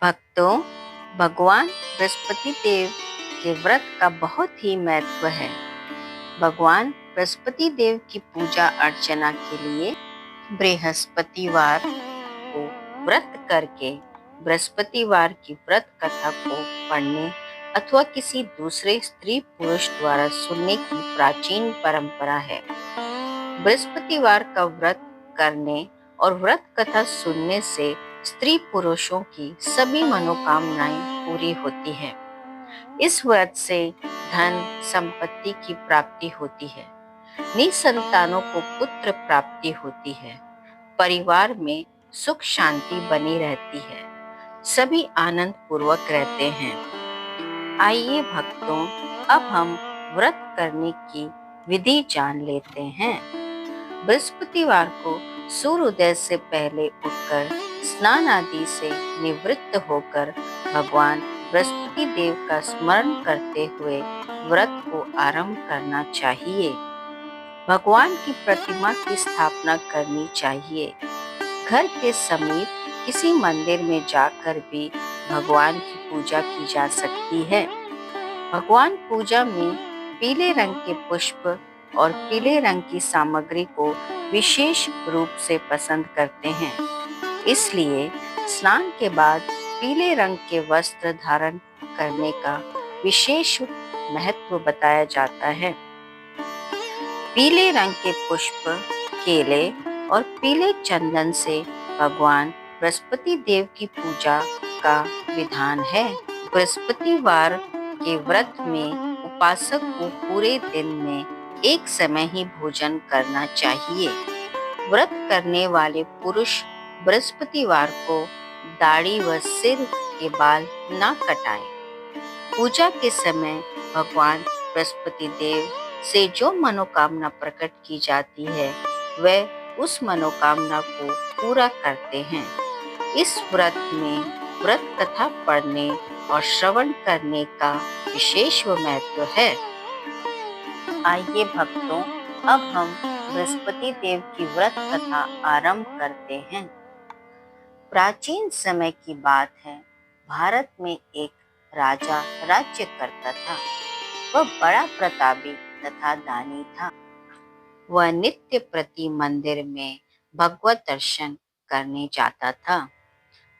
भक्तों, भगवान बृहस्पति देव के व्रत का बहुत ही महत्व है। भगवान बृहस्पति देव की पूजा अर्चना के लिए बृहस्पतिवार को व्रत करके बृहस्पतिवार की व्रत कथा को पढ़ने अथवा किसी दूसरे स्त्री पुरुष द्वारा सुनने की प्राचीन परंपरा है। बृहस्पतिवार का व्रत करने और व्रत कथा सुनने से स्त्री पुरुषों की सभी मनोकामनाएं पूरी होती है। इस व्रत से धन संपत्ति की प्राप्ति होती है, निसंतानों को पुत्र प्राप्ति होती है, परिवार में सुख शांति बनी रहती है, सभी आनंद पूर्वक रहते हैं। आइए भक्तों, अब हम व्रत करने की विधि जान लेते हैं। बृहस्पतिवार को सूर्योदय से पहले उठकर स्नान आदि से निवृत्त होकर भगवान बृहस्पति देव का स्मरण करते हुए व्रत को आरंभ करना चाहिए। भगवान की प्रतिमा की स्थापना करनी चाहिए। घर के समीप किसी मंदिर में जाकर भी भगवान की पूजा की जा सकती है। भगवान पूजा में पीले रंग के पुष्प और पीले रंग की सामग्री को विशेष रूप से पसंद करते हैं। इसलिए स्नान के बाद पीले रंग के वस्त्र धारण करने का विशेष महत्व बताया जाता है। पीले रंग के पुष्प, केले और पीले चंदन से भगवान बृहस्पति देव की पूजा का विधान है। बृहस्पतिवार के व्रत में उपासक को पूरे दिन में एक समय ही भोजन करना चाहिए। व्रत करने वाले पुरुष बृहस्पतिवार को दाढ़ी व सिर के बाल न कटाएं। पूजा के समय भगवान बृहस्पति देव से जो मनोकामना प्रकट की जाती है वह उस मनोकामना को पूरा करते हैं। इस व्रत में व्रत कथा पढ़ने और श्रवण करने का विशेष महत्व है। आइए भक्तों, अब हम बृहस्पति देव की व्रत कथा आरंभ करते हैं। प्राचीन समय की बात है। भारत में एक राजा राज्य करता था। वह बड़ा प्रतापी तथा दानी था। वह नित्य प्रति मंदिर में भगवत दर्शन करने जाता था।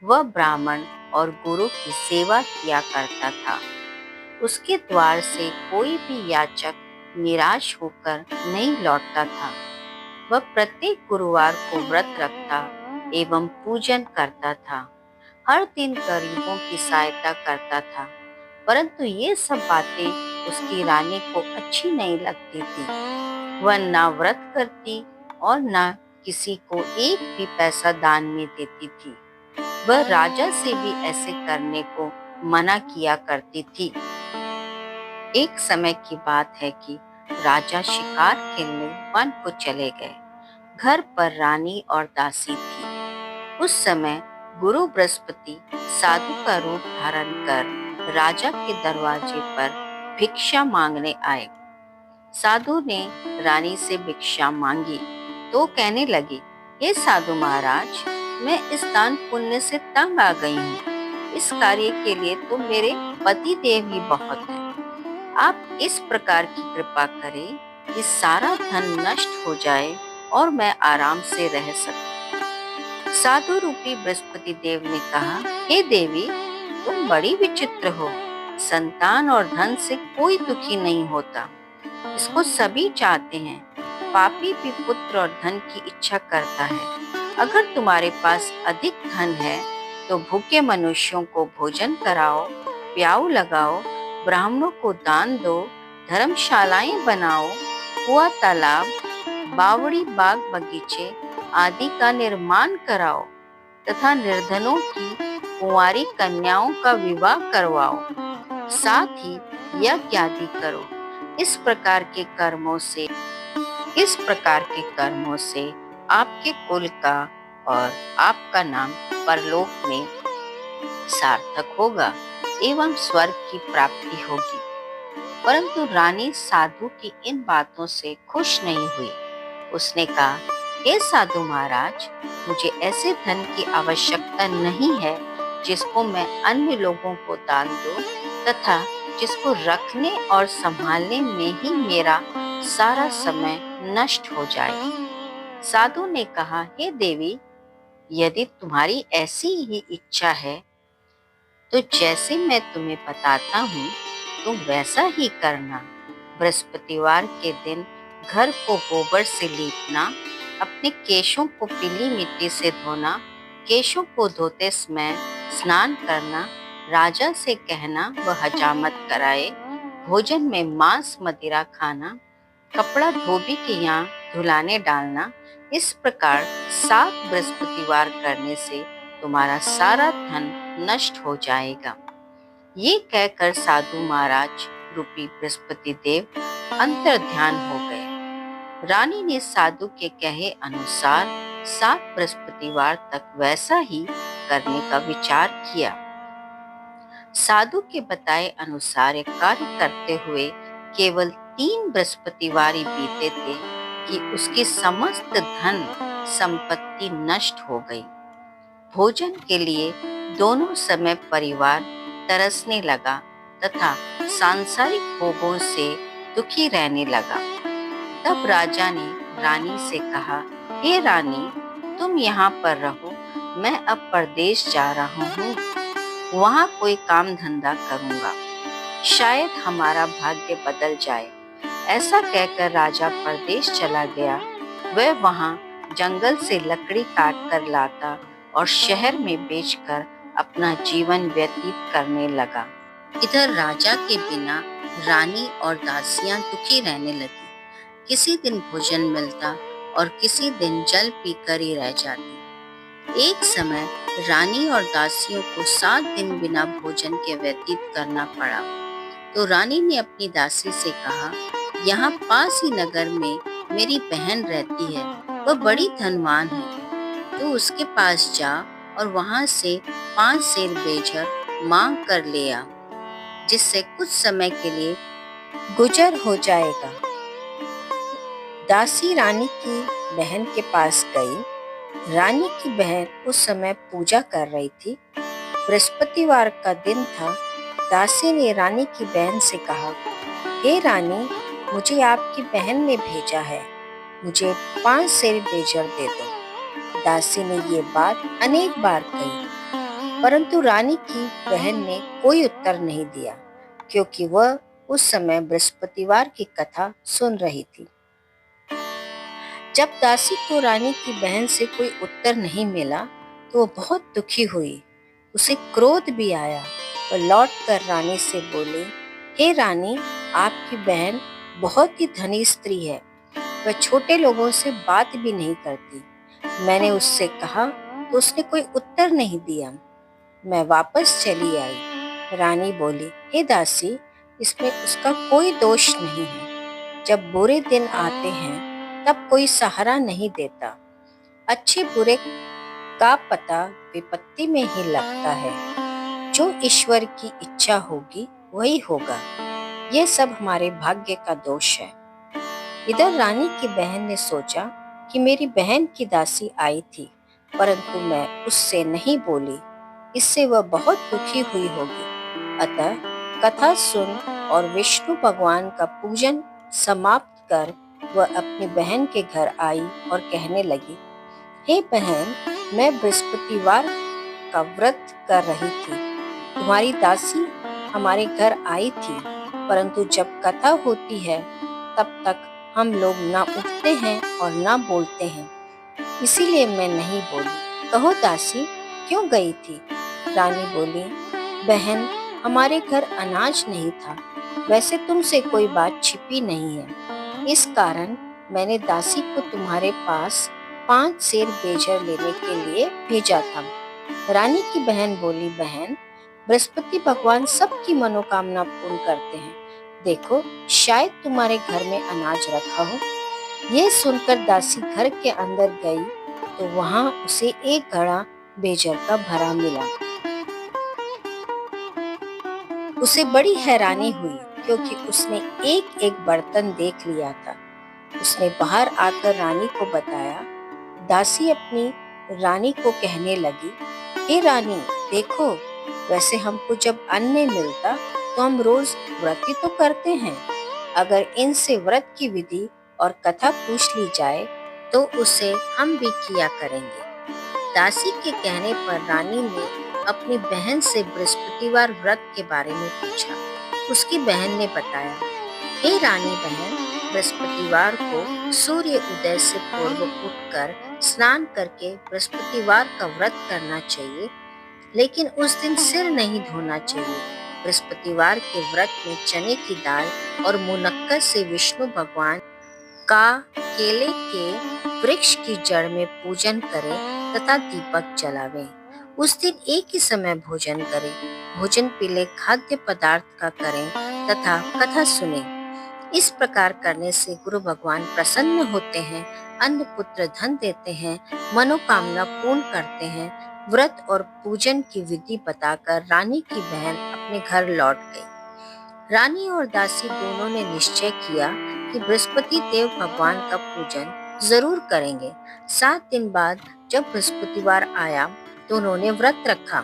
वह ब्राह्मण और गुरु की सेवा किया करता था। उसके द्वार से कोई भी याचक निराश होकर नहीं लौटता था। वह प्रत्येक गुरुवार को व्रत रखता एवं पूजन करता था। हर दिन गरीबों की सहायता करता था। परंतु ये सब बातें उसकी रानी को अच्छी नहीं लगती थी। वह ना व्रत करती और ना किसी को एक भी पैसा दान में देती थी। वह राजा से भी ऐसे करने को मना किया करती थी। एक समय की बात है कि राजा शिकार खेलने वन को चले गए। घर पर रानी और दासी थी। उस समय गुरु बृहस्पति साधु का रूप धारण कर राजा के दरवाजे पर भिक्षा मांगने आए। साधु ने रानी से भिक्षा मांगी तो कहने लगी, हे साधु महाराज, मैं इस दान पुण्य से तंग आ गई हूँ। इस कार्य के लिए तो मेरे पति देव ही बहुत है। आप इस प्रकार की कृपा करें कि सारा धन नष्ट हो जाए और मैं आराम से रह सकूं। साधु रूपी बृहस्पति देव ने कहा, हे देवी, तुम बड़ी विचित्र हो। संतान और धन से कोई दुखी नहीं होता। इसको सभी चाहते हैं। पापी भी पुत्र और धन की इच्छा करता है। अगर तुम्हारे पास अधिक धन है तो भूखे मनुष्यों को भोजन कराओ, प्याऊ लगाओ, ब्राह्मणों को दान दो, धर्मशालाएं बनाओ, कुआं तालाब, बावड़ी बाग बगीचे आदि का निर्माण कराओ तथा निर्धनों की कुंवारी कन्याओं का विवाह करवाओ। साथ ही यज्ञ आदि करो। इस प्रकार के कर्मों से आपके कुल का और आपका नाम परलोक में सार्थक होगा एवं स्वर्ग की प्राप्ति होगी। परंतु रानी साधु की इन बातों से खुश नहीं हुई। उसने कहा, हे साधु महाराज, मुझे ऐसे धन की आवश्यकता नहीं है जिसको मैं अन्य लोगों को दान दूं तथा जिसको रखने और संभालने में ही मेरा सारा समय नष्ट हो जाए। साधु ने कहा, हे देवी, यदि तुम्हारी ऐसी ही इच्छा है तो जैसे मैं तुम्हें बताता हूँ तुम वैसा ही करना। बृहस्पतिवार के दिन घर को गोबर से लीपना, अपने केशों को पीली मिट्टी से धोना, केशों को धोते समय स्नान करना, राजा से कहना वह हजामत कराए, भोजन में मांस मदिरा खाना, कपड़ा धोबी के यहाँ धुलाने डालना। इस प्रकार 7 बृहस्पतिवार करने से तुम्हारा सारा धन नष्ट हो जाएगा। ये कहकर साधु महाराज रूपी बृहस्पति देव अंतर्ध्यान हो गए। रानी ने साधु के कहे अनुसार 7 बृहस्पतिवार तक वैसा ही करने का विचार किया। साधु के बताए अनुसार एक कार्य करते हुए केवल 3 बृहस्पतिवार ही बीते थे कि उसकी समस्त धन संपत्ति नष्ट हो गई। भोजन के लिए दोनों समय परिवार तरसने लगा तथा सांसारिक भोगों से दुखी रहने लगा। तब राजा ने रानी से कहा, हे रानी, तुम यहाँ पर रहो, मैं अब परदेश जा रहा हूँ, वहाँ कोई काम धंधा करूँगा, शायद हमारा भाग्य बदल जाए। ऐसा कहकर राजा परदेश चला गया। वह वहाँ जंगल से लकड़ी काट कर लाता और शहर में बेचकर अपना जीवन व्यतीत करने लगा। इधर राजा के बिना रानी और दासियां दुखी रहने लगी। किसी दिन भोजन मिलता और किसी दिन जल पीकर ही रह जाती। एक समय रानी और दासियों को 7 दिन बिना भोजन के व्यतीत करना पड़ा। तो रानी ने अपनी दासी से कहा, यहाँ पास ही नगर में मेरी बहन रहती है, वह बड़ी धनवान है, तो उसके पास जा और वहां से 5 सेर बेजर मांग कर ले आ, जिससे कुछ समय के लिए गुजर हो जाएगा। दासी रानी की बहन के पास गई। रानी की बहन उस समय पूजा कर रही थी। बृहस्पतिवार का दिन था। दासी ने रानी की बहन से कहा, हे रानी, मुझे आपकी बहन ने भेजा है, मुझे 5 सेर बेजर दे दो। दासी ने ये बात अनेक बार कही, परंतु रानी की बहन ने कोई उत्तर नहीं दिया, क्योंकि वह उस समय बृहस्पतिवार की कथा सुन रही थी। जब दासी को रानी की बहन से कोई उत्तर नहीं मिला तो वो बहुत दुखी हुई। उसे क्रोध भी आया। वह लौटकर रानी से बोली, हे रानी, आपकी बहन बहुत ही धनी स्त्री है, वह छोटे लोगों से बात भी नहीं करती। मैंने उससे कहा तो उसने कोई उत्तर नहीं दिया। मैं वापस चली आई। रानी बोली, हे दासी, इसमें उसका कोई दोष नहीं है। जब बुरे दिन आते हैं तब कोई सहारा नहीं देता। अच्छे बुरे का पता विपत्ति में ही लगता है। जो ईश्वर की इच्छा होगी वही होगा। यह सब हमारे भाग्य का दोष है। इधर रानी की बहन ने सोचा कि मेरी बहन की दासी आई थी, परंतु मैं उससे नहीं बोली, इससे वह बहुत दुखी हुई होगी। अतः कथा सुन और विष्णु भगवान का पूजन समाप्त कर वह अपनी बहन के घर आई और कहने लगी, हे बहन, मैं बृहस्पतिवार का व्रत कर रही थी। तुम्हारी दासी हमारे घर आई थी, परंतु जब कथा होती है तब तक हम लोग ना उठते हैं और ना बोलते हैं, इसीलिए मैं नहीं बोली। कहो दासी, क्यों गई थी? रानी बोली, बहन, हमारे घर अनाज नहीं था। वैसे तुमसे कोई बात छिपी नहीं है, इस कारण मैंने दासी को तुम्हारे पास 5 सेर बेजर लेने के लिए भेजा था। रानी की बहन बोली, बहन, बृहस्पति भगवान सबकी मनोकामना पूर्ण करते हैं। देखो, शायद तुम्हारे घर में अनाज रखा हो। यह सुनकर दासी घर के अंदर गई तो वहां उसे एक घड़ा बेजर का भरा मिला। उसे बड़ी हैरानी हुई, क्योंकि उसने एक एक बर्तन देख लिया था। उसने बाहर आकर रानी को बताया। दासी अपनी रानी को कहने लगी, हे रानी, देखो, वैसे हमको जब अन्न नहीं मिलता तो हम रोज व्रत ही तो करते हैं। अगर इनसे व्रत की विधि और कथा पूछ ली जाए तो उसे हम भी किया करेंगे। दासी के कहने पर रानी ने अपनी बहन से बृहस्पतिवार व्रत के बारे में पूछा। उसकी बहन ने बताया, हे रानी बहन, बृहस्पतिवार को सूर्य उदय से पूर्व उठकर स्नान करके बृहस्पतिवार का व्रत करना चाहिए, लेकिन उस दिन सिर नहीं धोना चाहिए। बृहस्पतिवार के व्रत में चने की दाल और मुनक्कर से विष्णु भगवान का केले के वृक्ष की जड़ में पूजन करें तथा दीपक जलावें। उस दिन एक ही समय भोजन करें। भोजन पीले खाद्य पदार्थ का करें तथा कथा सुने। इस प्रकार करने से गुरु भगवान प्रसन्न होते हैं, अन्न पुत्र धन देते हैं, मनोकामना पूर्ण करते हैं। व्रत और पूजन की विधि बताकर रानी की बहन अपने घर लौट गई। रानी और दासी दोनों ने निश्चय किया कि बृहस्पति देव भगवान का पूजन जरूर करेंगे। 7 दिन बाद जब बृहस्पतिवार आया तो उन्होंने व्रत रखा।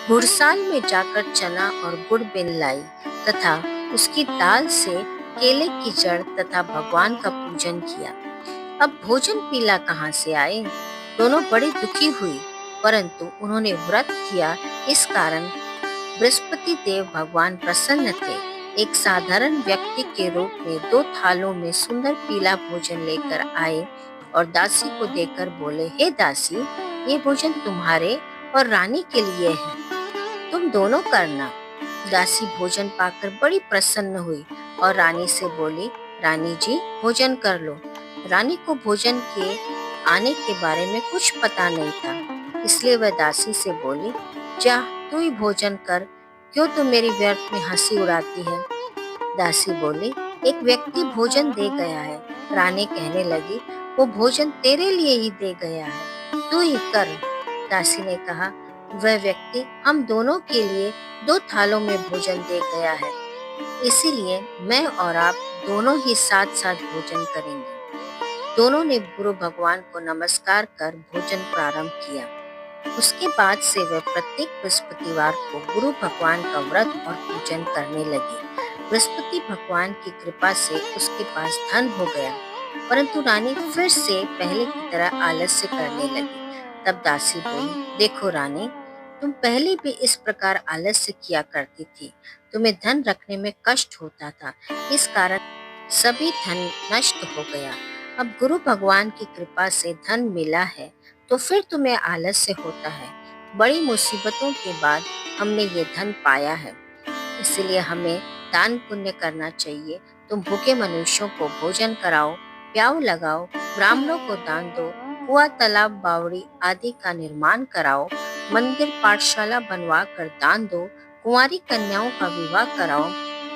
घुड़साल में जाकर चना और गुड़ बिन लाई तथा उसकी दाल से केले की जड़ तथा भगवान का पूजन किया। अब भोजन पीला कहाँ से आए? दोनों बड़ी दुखी हुई, परंतु उन्होंने व्रत किया, इस कारण बृहस्पति देव भगवान प्रसन्न थे। एक साधारण व्यक्ति के रूप में 2 थालों में सुंदर पीला भोजन लेकर आए और दासी को देकर बोले, हे दासी, ये भोजन तुम्हारे और रानी के लिए है, तुम दोनों करना। दासी भोजन पाकर बड़ी प्रसन्न हुई और रानी से बोली, रानी जी, भोजन कर लो। रानी को भोजन के आने के बारे में कुछ पता नहीं था, इसलिए वह दासी से बोली, जा तू ही भोजन कर, क्यों तू मेरी व्यर्थ में हंसी उड़ाती है? दासी बोली, एक व्यक्ति भोजन दे गया है। रानी कहने लगी, वो भोजन तेरे लिए ही दे गया है, तू ही कर। दासी ने कहा, वह व्यक्ति हम दोनों के लिए 2 थालों में भोजन दे गया है, इसीलिए मैं और आप दोनों ही साथ साथ भोजन करेंगे। दोनों ने गुरु भगवान को नमस्कार कर भोजन प्रारंभ किया। उसके बाद से वह प्रत्येक बृहस्पतिवार को गुरु भगवान का व्रत और पूजन करने लगी। बृहस्पति भगवान की कृपा से उसके पास धन हो गया, परंतु रानी फिर से पहले की तरह आलस्य करने लगी। तब दासी बोली, देखो रानी, तुम पहले भी इस प्रकार आलस्य किया करती थी। तुम्हें धन रखने में कष्ट होता था, इस कारण सभी धन नष्ट हो गया। अब गुरु भगवान की कृपा से धन मिला है तो फिर तुम्हें आलस्य होता है। बड़ी मुसीबतों के बाद हमने ये धन पाया है, इसलिए हमें दान पुण्य करना चाहिए। तुम भूखे मनुष्यों को भोजन कराओ, प्याऊ लगाओ, ब्राह्मणों को दान दो, कुआं, तालाब, बावड़ी आदि का निर्माण कराओ, मंदिर, पाठशाला बनवा कर दान दो, कुंवारी कन्याओं का विवाह कराओ,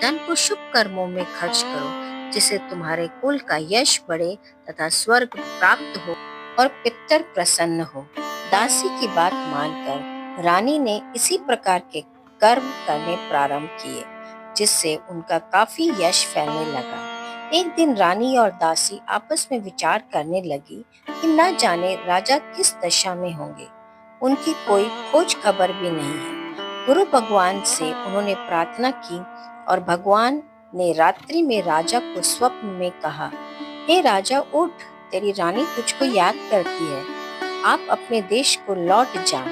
धन को शुभ कर्मों में खर्च करो, जिससे तुम्हारे कुल का यश बढ़े तथा स्वर्ग प्राप्त हो और पितर प्रसन्न हो। दासी की बात मानकर रानी ने इसी प्रकार के कर्म करने प्रारंभ किए, जिससे उनका काफी यश फैलने लगा। एक दिन रानी और दासी आपस में विचार करने लगी कि न जाने राजा किस दशा में होंगे। उनकी कोई खोज खबर भी नहीं है। गुरु भगवान से उन्होंने प्रार्थना की और भगवान ने रात्रि में राजा को स्वप्न में कहा, हे राजा उठ, तेरी रानी तुझको याद करती है, आप अपने देश को लौट जा।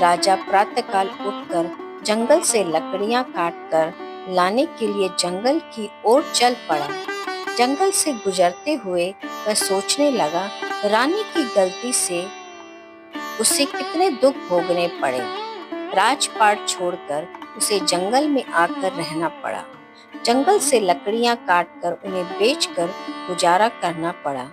राजा प्रातःकाल उठकर जंगल से लकड़ियां काटकर लाने के लिए जंगल की ओर चल पड़ा। जंगल से गुजरते हुए वह सोचने लगा, रानी की गलती से उसे कितने दुख भोगने पड़े। राजपाट छोड़कर उसे जंगल में आकर रहना पड़ा। जंगल से लकड़ियां काटकर उन्हें बेचकर गुजारा करना पड़ा।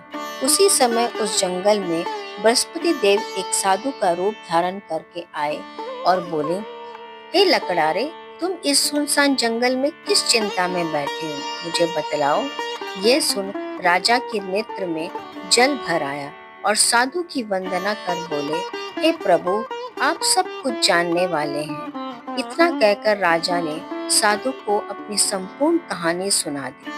उसी समय उस जंगल में बृहस्पति देव एक साधु का रूप धारण करके आए और बोले, हे लकड़ारे, तुम इस सुनसान जंगल में किस चिंता में बैठे हो, मुझे बतलाओ। यह सुन राजा के नेत्र में जल भर आया और साधु की वंदना कर बोले, हे प्रभु, आप सब कुछ जानने वाले हैं। इतना कहकर राजा ने साधु को अपनी संपूर्ण कहानी सुना दी।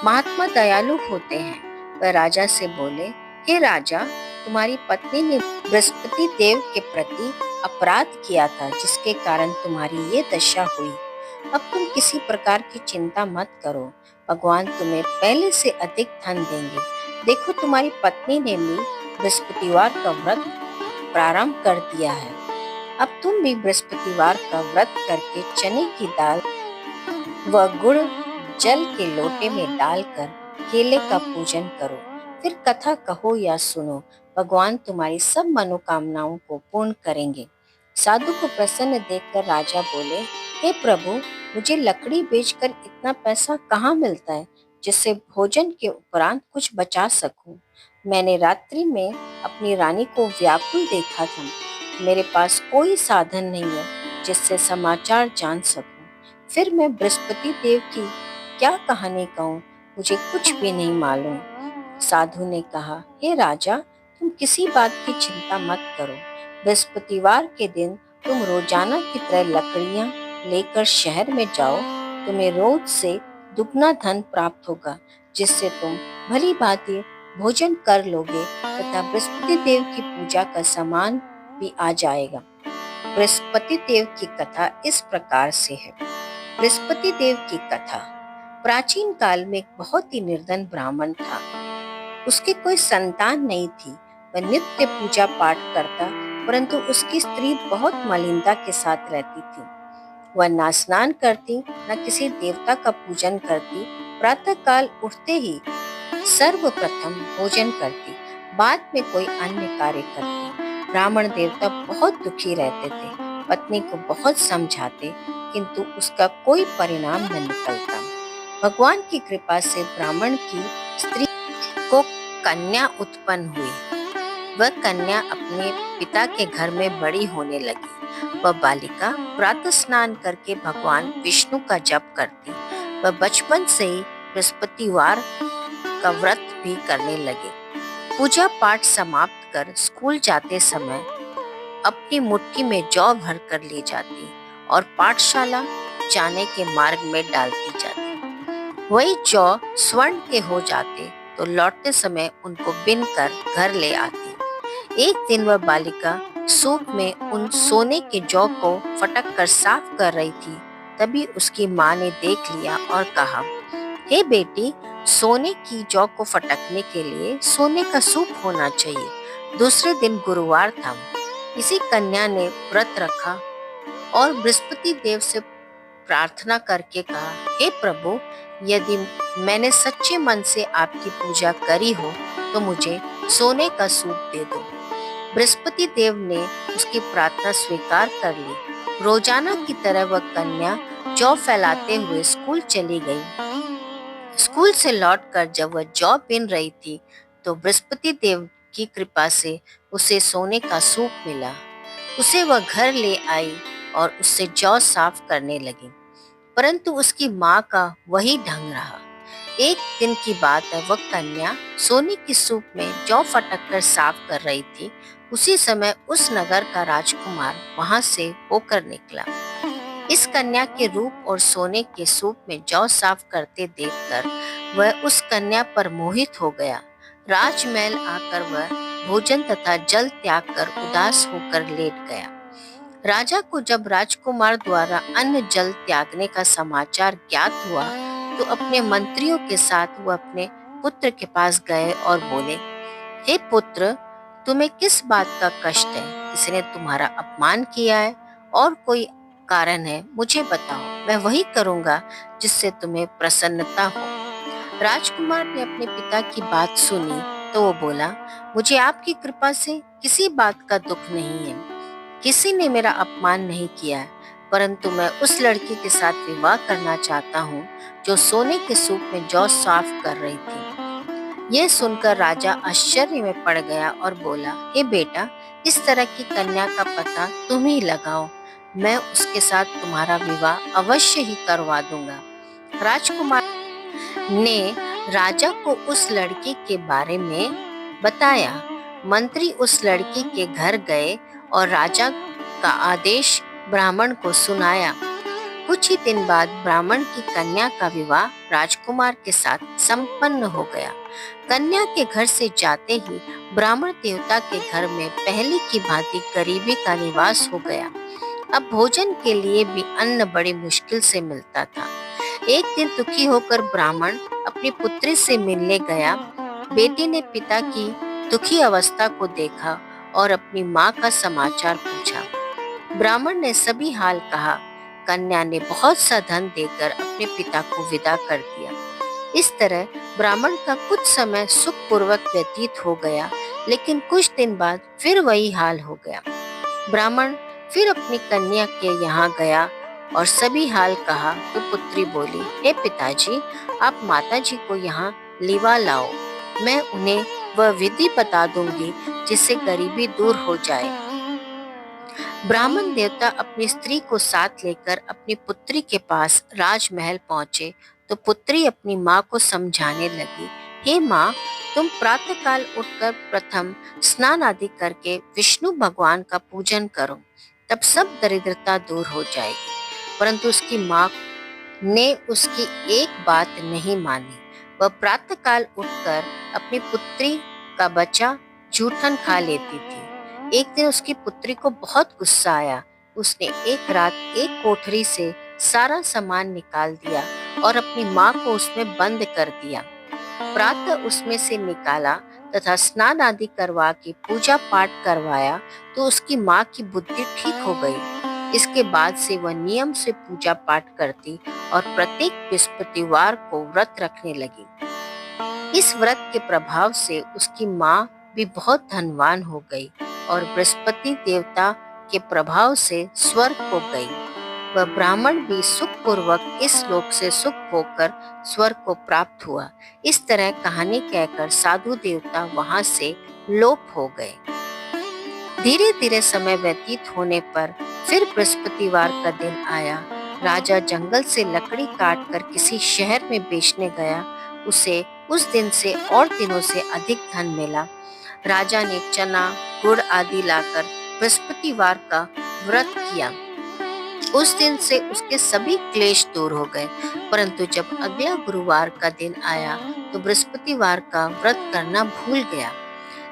महात्मा दयालु होते हैं। वह राजा से बोले, हे राजा, तुम्हारी पत्नी ने बृहस्पति देव के प्रति अपराध किया था जिसके कारण तुम्हारी ये दशा हुई। अब तुम किसी प्रकार की चिंता मत करो, भगवान तुम्हें पहले से अधिक धन देंगे। देखो, तुम्हारी पत्नी ने भी बृहस्पतिवार का व्रत प्रारंभ कर दिया है। अब तुम भी बृहस्पतिवार का व्रत करके चने की दाल व गुड़ जल के लोटे में डालकर केले का पूजन करो। फिर कथा कहो या सुनो, भगवान तुम्हारी सब मनोकामनाओं को पूर्ण करेंगे। साधु को प्रसन्न देखकर राजा बोले, हे प्रभु, मुझे लकड़ी बेचकर इतना पैसा कहाँ मिलता है जिससे भोजन के उपरांत कुछ बचा सकूं? मैंने रात्रि में अपनी रानी को व्याकुल देखा था। मेरे पास कोई साधन नहीं है जिससे समाचार जान सकूं। फिर मैं बृहस्पति देव की क्या कहानी कहूँ, मुझे कुछ भी नहीं मालूम। साधु ने कहा, हे राजा, तुम किसी बात की चिंता मत करो। बृहस्पतिवार के दिन तुम रोजाना की तरह लकड़ियां लेकर शहर में जाओ। तुम्हें रोज से दुगना धन प्राप्त होगा, जिससे तुम भली भांति भोजन कर लोगे तथा बृहस्पति देव की पूजा का सामान भी आ जाएगा। बृहस्पति देव की कथा इस प्रकार से है। बृहस्पति देव की कथा। प्राचीन काल में एक बहुत ही निर्धन ब्राह्मण था। उसकी कोई संतान नहीं थी। वह नित्य पूजा पाठ करता, परंतु उसकी स्त्री बहुत मलिनता के साथ रहती थी। वह ना स्नान करती, न किसी देवता का पूजन करती। प्रातः काल उठते ही सर्वप्रथम भोजन करती, बाद में कोई अन्य कार्य करती। ब्राह्मण देवता बहुत दुखी रहते थे। पत्नी को बहुत समझाते, किंतु उसका कोई परिणाम न निकलता। भगवान की कृपा से ब्राह्मण की स्त्री को कन्या उत्पन्न हुई। वह कन्या अपने पिता के घर में बड़ी होने लगी। वह बालिका प्रातः स्नान करके भगवान विष्णु का जप करती। वह बचपन से ही बृहस्पतिवार का व्रत भी करने लगे। पूजा पाठ समाप्त कर स्कूल जाते समय अपनी मुट्ठी में जौ भर कर ले जाती और पाठशाला जाने के मार्ग में डालती जाती। वही जौ स्वर्ण के हो जाते तो लौटते समय उनको बिन कर घर ले आती। एक दिन वह बालिका सूप में उन सोने के जौ को फटक कर साफ कर रही थी। तभी उसकी माँ ने देख लिया और कहा, हे बेटी, सोने की जौ को फटकने के लिए सोने का सूप होना चाहिए। दूसरे दिन गुरुवार था। इसी कन्या ने व्रत रखा और बृहस्पति देव से प्रार्थना करके कहा, हे प्रभु, यदि मैंने सच्चे मन से आपकी पूजा करी हो तो मुझे सोने का सूप दे दो। बृहस्पति देव ने उसकी प्रार्थना स्वीकार कर ली। रोजाना की तरह वह कन्या जौ फैलाते हुए स्कूल चली गई। स्कूल से लौटकर जब वह जौ बीन रही थी तो बृहस्पति देव की कृपा से उसे सोने का सूप मिला। उसे वह घर ले आई और उससे जौ साफ करने लगी, परंतु उसकी माँ का वही ढंग रहा। एक दिन की बात है, वह कन्या सोने की सूप में जौ फटक कर साफ कर रही थी। उसी समय उस नगर का राजकुमार वहां से होकर निकला। इस कन्या के रूप और सोने के सूप में जौ साफ करते देखकर वह उस कन्या पर मोहित हो गया। राजमहल आकर वह भोजन तथा जल त्याग कर उदास होकर लेट गया। राजा को जब राजकुमार द्वारा अन्न जल त्यागने का समाचार ज्ञात हुआ तो अपने मंत्रियों के साथ वह अपने पुत्र के पास गए और बोले, हे पुत्र, तुम्हें किस बात का कष्ट है? किसने तुम्हारा अपमान किया है और कोई कारण है? मुझे बताओ, मैं वही करूंगा जिससे तुम्हें प्रसन्नता हो। राजकुमार ने अपने पिता की बात सुनी तो वो बोला, मुझे आपकी कृपा से किसी बात का दुख नहीं है। किसी ने मेरा अपमान नहीं किया है, परंतु मैं उस लड़की के साथ विवाह करना चाहता हूँ जो सोने के सूप में जौ साफ कर रही थी। यह सुनकर राजा आश्चर्य में पड़ गया और बोला, हे बेटा, इस तरह की कन्या का पता तुम ही लगाओ। मैं उसके साथ तुम्हारा विवाह अवश्य ही करवा दूंगा। राजकुमार ने राजा को उस लड़की के बारे में बताया। मंत्री उस लड़की के घर गए और राजा का आदेश ब्राह्मण को सुनाया। कुछ ही दिन बाद ब्राह्मण की कन्या का विवाह राजकुमार के साथ संपन्न हो गया। कन्या के घर से जाते ही ब्राह्मण देवता के घर में पहले की भांति गरीबी का निवास हो गया। अब भोजन के लिए भी अन्न बड़ी मुश्किल से मिलता था। एक दिन दुखी होकर ब्राह्मण अपनी पुत्री से मिलने गया। बेटी ने पिता की दुखी अवस्था को देखा और अपनी माँ का समाचार पूछा। ब्राह्मण ने सभी हाल कहा। कन्या ने बहुत सा धन देकर अपने पिता को विदा कर दिया। इस तरह ब्राह्मण का कुछ समय सुखपूर्वक व्यतीत हो गया, लेकिन कुछ दिन बाद फिर वही हाल हो गया। ब्राह्मण फिर अपनी कन्या के यहाँ गया और सभी हाल कहा तो पुत्री बोली, हे पिताजी, आप माताजी को यहाँ लिवा लाओ। मैं उन्हें वह विधि बता दूंगी जिससे गरीबी दूर हो जाए। ब्राह्मण देवता अपनी स्त्री को साथ लेकर अपनी पुत्री के पास राजमहल पहुंचे तो पुत्री अपनी माँ को समझाने लगी, हे माँ, तुम प्रातःकाल उठकर प्रथम स्नान आदि करके विष्णु भगवान का पूजन करो, तब सब दरिद्रता दूर हो जाएगी। परंतु उसकी माँ ने उसकी एक बात नहीं मानी। वह प्रातःकाल उठकर अपनी पुत्री का बचा जूठन खा लेती थी। एक दिन उसकी पुत्री को बहुत गुस्सा आया। उसने एक रात एक कोठरी से सारा सामान निकाल दिया और अपनी माँ को उसमें बंद कर दिया। प्रातः उसमें से निकाला तथा स्नान आदि करवा के पूजा पाठ करवाया तो उसकी माँ की बुद्धि ठीक हो गई। इसके बाद से वह नियम से पूजा पाठ करती और प्रत्येक बृहस्पतिवार को व्रत रखने लगी। इस व्रत के प्रभाव से उसकी माँ भी बहुत धनवान हो गई और बृहस्पति देवता के प्रभाव से स्वर्ग को गई। वह ब्राह्मण भी सुखपूर्वक इस लोक से सुख होकर स्वर्ग को प्राप्त हुआ। इस तरह कहानी कहकर साधु देवता वहां से लोप हो गए। धीरे धीरे समय व्यतीत होने पर फिर बृहस्पतिवार का दिन आया। राजा जंगल से लकड़ी काटकर किसी शहर में बेचने गया। उसे उस दिन से और दिनों से अधिक धन मिला। राजा ने चना, गुड़ आदि लाकर बृहस्पतिवार का व्रत किया। उस दिन से उसके सभी क्लेश दूर हो गए। परंतु जब अगला गुरुवार का दिन आया तो बृहस्पतिवार का व्रत करना भूल गया।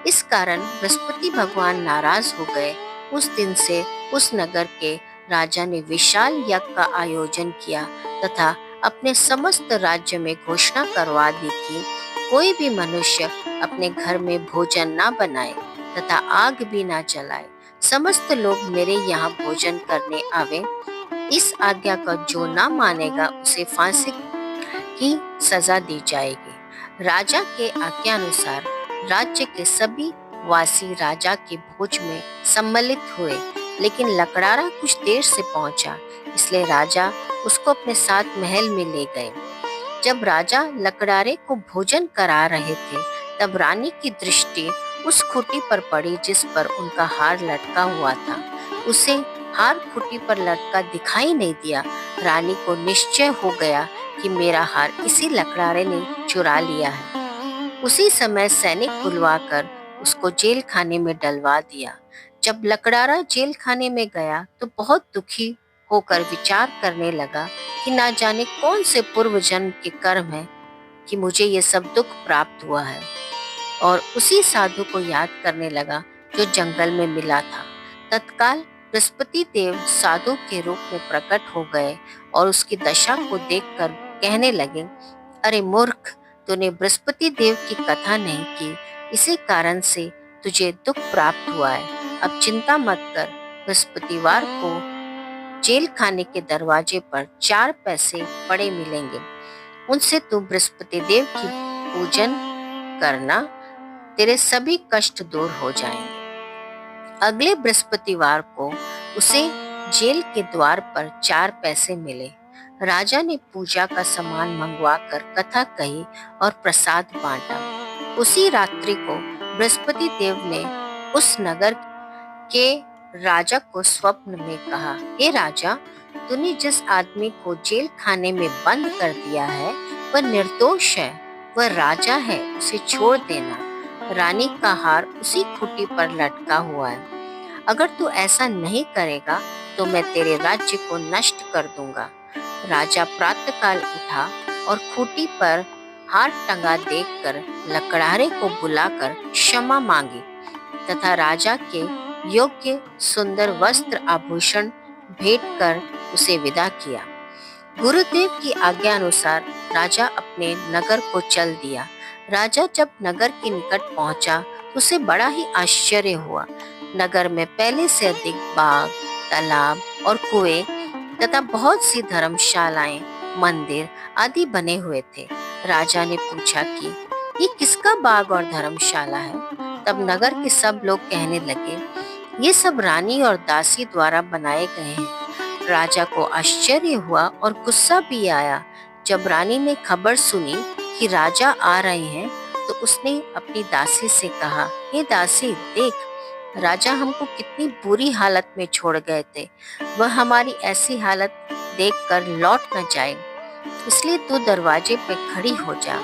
इस कारण बृहस्पति भगवान नाराज हो गए। उस दिन से उस नगर के राजा ने विशाल यज्ञ का आयोजन किया तथा अपने समस्त राज्य में घोषणा करवा दी कि कोई भी मनुष्य अपने घर में भोजन ना बनाए तथा आग भी ना जलाए। समस्त लोग मेरे यहाँ भोजन करने आवे। इस आज्ञा का जो ना मानेगा उसे फांसी की सजा दी जाएगी। राजा के आज्ञानुसार राज्य के सभी वासी राजा के भोज में सम्मिलित हुए, लेकिन लकड़ारा कुछ देर से पहुंचा, इसलिए राजा उसको अपने साथ महल में ले गए। जब राजा लकड़ारे को भोजन करा रहे थे तब रानी की दृष्टि उस खूंटी पर पड़ी जिस पर उनका हार लटका हुआ था। उसे हार खूंटी पर लटका दिखाई नहीं दिया। रानी को निश्चय हो गया कि मेरा हार इसी लकड़ारे ने चुरा लिया है। उसी समय सैनिक बुलवाकर उसको जेल खाने में डलवा दिया। जब लकड़ारा जेल खाने में गया तो बहुत दुखी होकर विचार करने लगा कि ना जाने कौन से पूर्व जन्म के कर्म है कि मुझे ये सब दुख प्राप्त हुआ है, और उसी साधु को याद करने लगा जो जंगल में मिला था। तत्काल बृहस्पति देव साधु के रूप में प्रकट हो गए और उसकी दशा को देखकर कहने लगे, अरे मूर्ख, तूने बृहस्पति देव की कथा नहीं की, इसी कारण से तुझे दुख प्राप्त हुआ है। अब चिंता मत कर, बृहस्पतिवार को जेल खाने के दरवाजे पर 4 पैसे पड़े मिलेंगे, उनसे तू बृहस्पति देव की पूजन करना, तेरे सभी कष्ट दूर हो जाएंगे। अगले बृहस्पतिवार को उसे जेल के द्वार पर 4 पैसे मिले। राजा ने पूजा का सामान मंगवाकर कथा कही और प्रसाद बांटा। उसी रात्रि को बृहस्पति देव ने उस नगर के राजा को स्वप्न में कहा, हे राजा, तूने जिस आदमी को जेल खाने में बंद कर दिया है वह निर्दोष है, वह राजा है, उसे छोड़ देना। रानी का हार उसी खूंटी पर लटका हुआ है। अगर तू ऐसा नहीं करेगा तो मैं तेरे राज्य को नष्ट कर दूंगा। राजा प्रातःकाल उठा और खूंटी पर हाथ टंगा देखकर लकड़हारे को बुलाकर क्षमा मांगी तथा राजा के योग्य सुंदर वस्त्र आभूषण भेंट कर उसे विदा किया। गुरुदेव की आज्ञा अनुसार राजा अपने नगर को चल दिया। राजा जब नगर के निकट पहुंचा तो उसे बड़ा ही आश्चर्य हुआ। नगर में पहले से अधिक बाग, तालाब और कुएं तथा बहुत सी धर्मशालाएं, मंदिर आदि बने हुए थे। राजा ने पूछा कि ये किसका बाग और धर्मशाला है? तब नगर के सब लोग कहने लगे, ये सब रानी और दासी द्वारा बनाए गए हैं। राजा को आश्चर्य हुआ और गुस्सा भी आया। जब रानी ने खबर सुनी कि राजा आ रहे हैं तो उसने अपनी दासी से कहा, हे दासी देख, राजा हमको कितनी बुरी हालत में छोड़ गए थे। वह हमारी ऐसी हालत देखकर लौट न जाए, इसलिए तू दरवाजे पे खड़ी हो जा।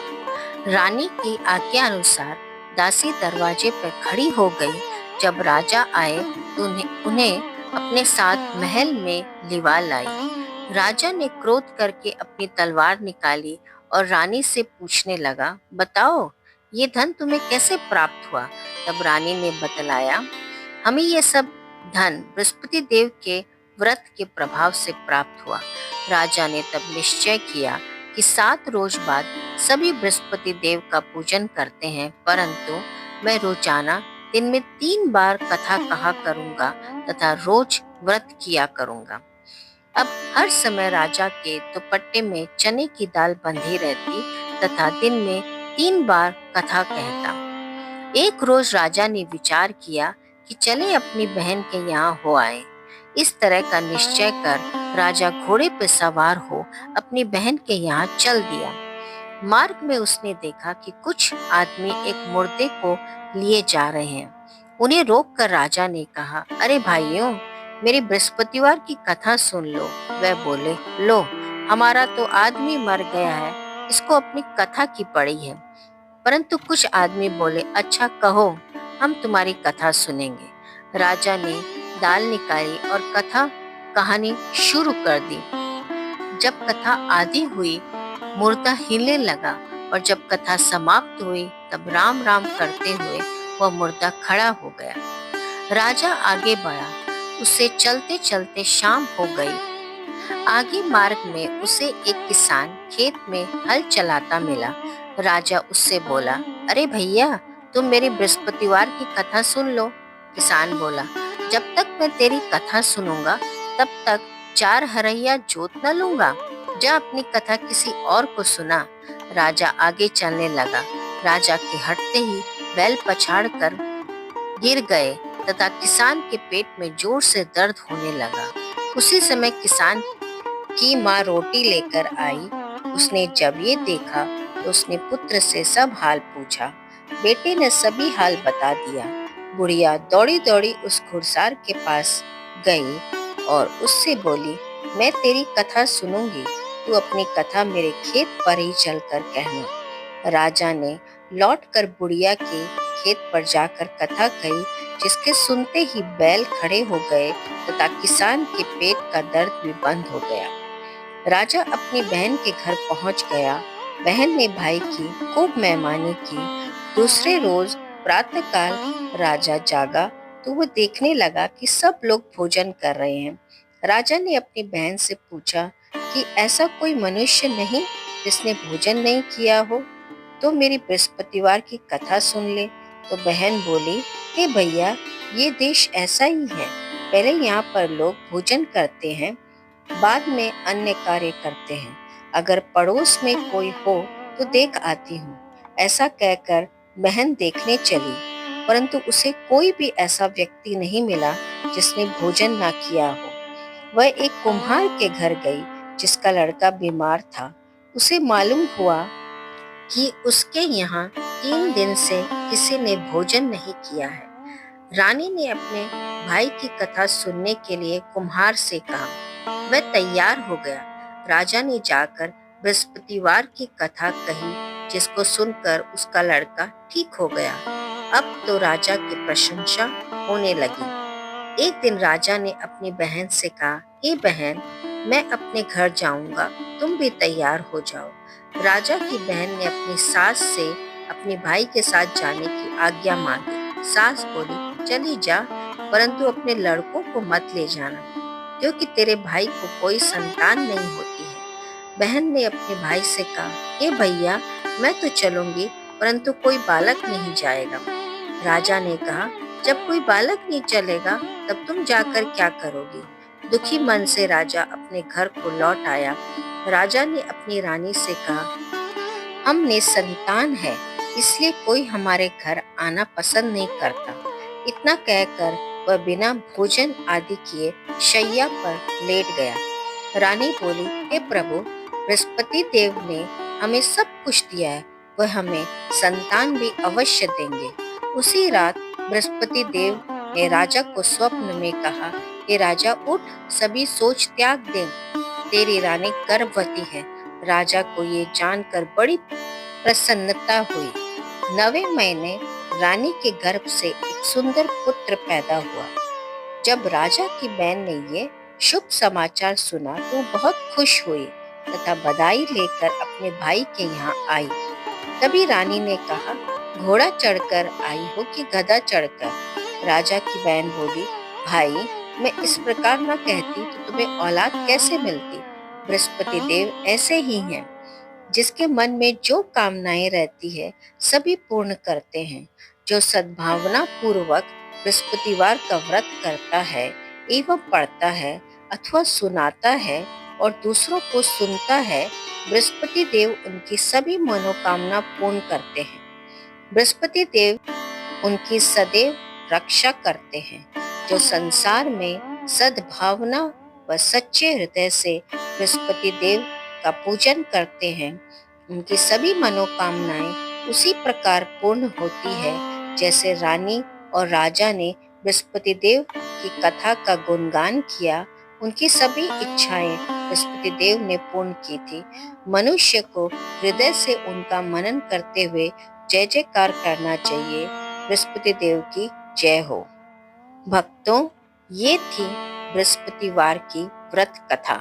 रानी की आज्ञा अनुसार दासी दरवाजे पर खड़ी हो गई। जब राजा आए तो उन्हें अपने साथ महल में लिवा लाई। राजा ने क्रोध करके अपनी तलवार निकाली और रानी से पूछने लगा, बताओ ये धन तुम्हें कैसे प्राप्त हुआ? तब रानी ने बतलाया, हमें ये सब धन बृहस्पति देव के व्रत के प्रभाव से प्राप्त हुआ। राजा ने तब निश्चय किया कि 7 रोज बाद सभी बृहस्पति देव का पूजन करते हैं, परंतु मैं रोजाना दिन में 3 बार कथा कहा करूंगा तथा रोज व्रत किया करूंगा। अब हर समय राजा के दुपट्टे में चने की दाल बंधी रहती तथा दिन में 3 बार कथा कहता। एक रोज राजा ने विचार किया कि चले अपनी बहन के यहाँ हो आए। इस तरह का निश्चय कर राजा घोड़े पर सवार हो अपनी बहन के यहाँ चल दिया। मार्ग में उसने देखा कि कुछ आदमी एक मुर्दे को लिए जा रहे हैं। उन्हें रोककर राजा ने कहा, अरे भाइयों, मेरी बृहस्पतिवार की कथा सुन लो। वह बोले, लो, हमारा तो आदमी मर गया है, इसको अपनी कथा की पड़ी है। परंतु कुछ आदमी बोले, अच्छा कहो, हम तुम्हारी कथा सुनेंगे। राजा ने दाल निकाली और कथा कहानी शुरू कर दी। जब कथा आधी हुई, मुर्दा हिलने लगा और जब कथा समाप्त हुई तब राम राम करते हुए वह मुर्दा खड़ा हो गया। राजा आगे बढ़ा। उसे चलते चलते शाम हो गई। आगे मार्ग में उसे एक किसान खेत में हल चलाता मिला। राजा उससे बोला, अरे भैया, तुम मेरी बृहस्पतिवार की कथा सुन लो। किसान बोला, जब तक मैं तेरी कथा सुनूंगा तब तक 4 हरैया जोत न लूंगा। जा अपनी कथा किसी और को सुना। राजा आगे चलने लगा। राजा के हटते ही बैल पछाड़ कर गिर गए तथा किसान के पेट में जोर से दर्द होने लगा। उसी समय किसान की माँ रोटी लेकर आई। उसने जब ये देखा तो उसने पुत्र से सब हाल पूछा। बेटे ने सभी हाल बता दिया। बुढ़िया दौड़ी दौड़ी उस घुड़सवार के पास गई और उससे बोली, मैं तेरी कथा सुनूंगी, तू अपनी कथा मेरे खेत पर ही चलकर कहना। राजा ने लौटकर बुढ़िया के खेत पर जाकर कथा कही, जिसके सुनते ही बैल खड़े हो गए तथा किसान के पेट का दर्द भी बंद हो गया। राजा अपनी बहन के घर पहुंच गया। बहन ने भाई की खूब मेहमानी की। दूसरे रोज प्रातःकाल राजा जागा तो वह देखने लगा कि सब लोग भोजन कर रहे हैं। राजा ने अपनी बहन से पूछा कि ऐसा कोई मनुष्य नहीं जिसने भोजन नहीं किया हो, तो मेरी बृहस्पतिवार की कथा सुन ले। तो बहन बोली, हे भैया, ये देश ऐसा ही है। पहले यहाँ पर लोग भोजन करते हैं, बाद में अन्य कार्य करते हैं। अगर पड़ोस में कोई हो तो देख आती हूँ। ऐसा कहकर बहन देखने चली, परंतु उसे कोई भी ऐसा व्यक्ति नहीं मिला जिसने भोजन ना किया हो। वह एक कुम्हार के घर गई जिसका लड़का बीमार था। उसे मालूम हुआ कि उसके यहाँ 3 दिन से किसी ने भोजन नहीं किया है। रानी ने अपने भाई की कथा सुनने के लिए कुम्हार से कहा। वह तैयार हो गया। राजा ने जाकर बृहस्पतिवार की कथा कही, जिसको सुनकर उसका लड़का ठीक हो गया। अब तो राजा की प्रशंसा होने लगी। एक दिन राजा ने अपनी बहन से कहा, हे बहन, मैं अपने घर जाऊंगा, तुम भी तैयार हो जाओ। राजा की बहन ने अपनी सास से अपने भाई के साथ जाने की आज्ञा मांगी। सास बोली, चली जा, परंतु अपने लड़कों को मत ले जाना, क्योंकि तेरे भाई को कोई संतान नहीं होती है। बहन ने अपने भाई से कहा, हे भैया, मैं तो चलूंगी, परंतु कोई बालक नहीं जाएगा। राजा ने कहा, जब कोई बालक नहीं चलेगा, तब तुम जाकर क्या करोगी? दुखी मन से राजा अपने घर को लौट आया। राजा ने अपनी रानी से कहा, हमने संतान है, इसलिए कोई हमारे घर आना पसंद नहीं करता। इतना कहकर वह बिना भोजन आदि किए शैया पर लेट गया। रानी बोली, हे प्रभु, बृहस्पति देव ने हमें सब कुछ दिया है, वह हमें संतान भी अवश्य देंगे। उसी रात बृहस्पति देव ने राजा को स्वप्न में कहा, हे राजा, उठ, सभी सोच त्याग दे, तेरी रानी गर्भवती है। राजा को ये जानकर बड़ी प्रसन्नता हुई। 9वें महीने रानी के गर्भ से एक सुंदर पुत्र पैदा हुआ। जब राजा की बहन ने ये शुभ समाचार सुना तो बहुत खुश हुई तथा बधाई लेकर अपने भाई के यहाँ आई। तभी रानी ने कहा, घोड़ा चढ़कर आई हो कि गधा चढ़कर? राजा की बहन बोली, भाई, मैं इस प्रकार न कहती तो तुम्हें औलाद कैसे मिलती? बृहस्पति देव ऐसे ही हैं, जिसके मन में जो कामनाएं रहती है सभी पूर्ण करते हैं। जो सद्भावना पूर्वक बृहस्पतिवार का व्रत करता है एवं पढ़ता है अथवा सुनाता है और दूसरों को सुनता है, बृहस्पति देव उनकी सभी मनोकामना पूर्ण करते हैं। बृहस्पति देव उनकी सदैव रक्षा करते हैं। जो संसार में सद्भावना व सच्चे हृदय से बृहस्पति देव का पूजन करते हैं, उनकी सभी मनोकामनाएं उसी प्रकार पूर्ण होती है जैसे रानी और राजा ने बृहस्पति देव की कथा का गुणगान किया। उनकी सभी इच्छाएं बृहस्पति देव ने पूर्ण की थी। मनुष्य को हृदय से उनका मनन करते हुए जय जयकार करना चाहिए। बृहस्पति देव की जय हो। भक्तों, ये थी बृहस्पतिवार की व्रत कथा।